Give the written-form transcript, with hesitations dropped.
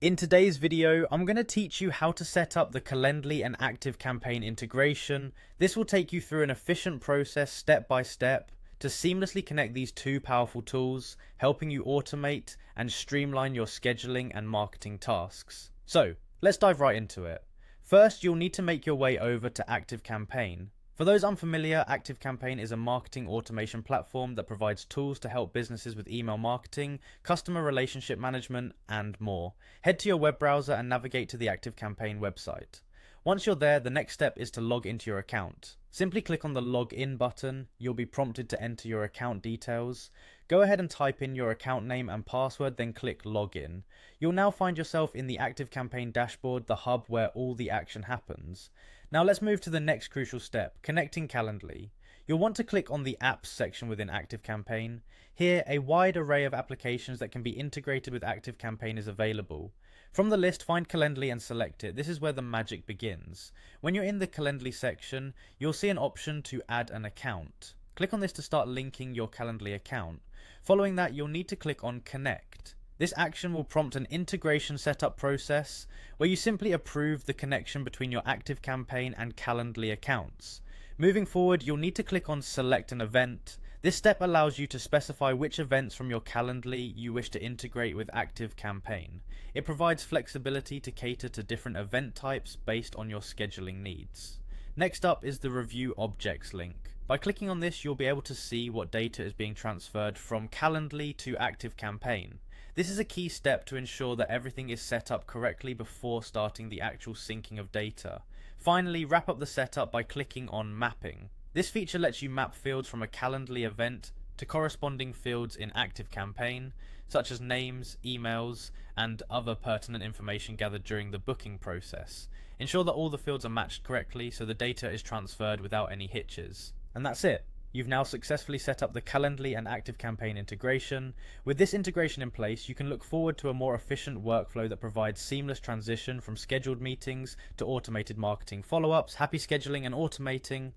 In today's video, I'm going to teach you how to set up the Calendly and ActiveCampaign integration. This will take you through an efficient process step by step to seamlessly connect these two powerful tools, helping you automate and streamline your scheduling and marketing tasks. So, let's dive right into it. First, you'll need to make your way over to ActiveCampaign. For those unfamiliar, ActiveCampaign is a marketing automation platform that provides tools to help businesses with email marketing, customer relationship management, and more. Head to your web browser and navigate to the ActiveCampaign website. Once you're there, the next step is to log into your account. Simply click on the Login button. You'll be prompted to enter your account details. Go ahead and type in your account name and password, then click Login. You'll now find yourself in the ActiveCampaign dashboard, the hub where all the action happens. Now let's move to the next crucial step, connecting Calendly. You'll want to click on the Apps section within ActiveCampaign. Here, a wide array of applications that can be integrated with ActiveCampaign is available. From the list, find Calendly and select it. This is where the magic begins. When you're in the Calendly section, you'll see an option to add an account. Click on this to start linking your Calendly account. Following that, you'll need to click on Connect. This action will prompt an integration setup process where you simply approve the connection between your ActiveCampaign and Calendly accounts. Moving forward, you'll need to click on Select an Event. This step allows you to specify which events from your Calendly you wish to integrate with ActiveCampaign. It provides flexibility to cater to different event types based on your scheduling needs. Next up is the Review Objects link. By clicking on this, you'll be able to see what data is being transferred from Calendly to ActiveCampaign. This is a key step to ensure that everything is set up correctly before starting the actual syncing of data. Finally, wrap up the setup by clicking on Mapping. This feature lets you map fields from a Calendly event to corresponding fields in ActiveCampaign, such as names, emails, and other pertinent information gathered during the booking process. Ensure that all the fields are matched correctly so the data is transferred without any hitches. And that's it. You've now successfully set up the Calendly and ActiveCampaign integration. With this integration in place, you can look forward to a more efficient workflow that provides seamless transition from scheduled meetings to automated marketing follow-ups. Happy scheduling and automating.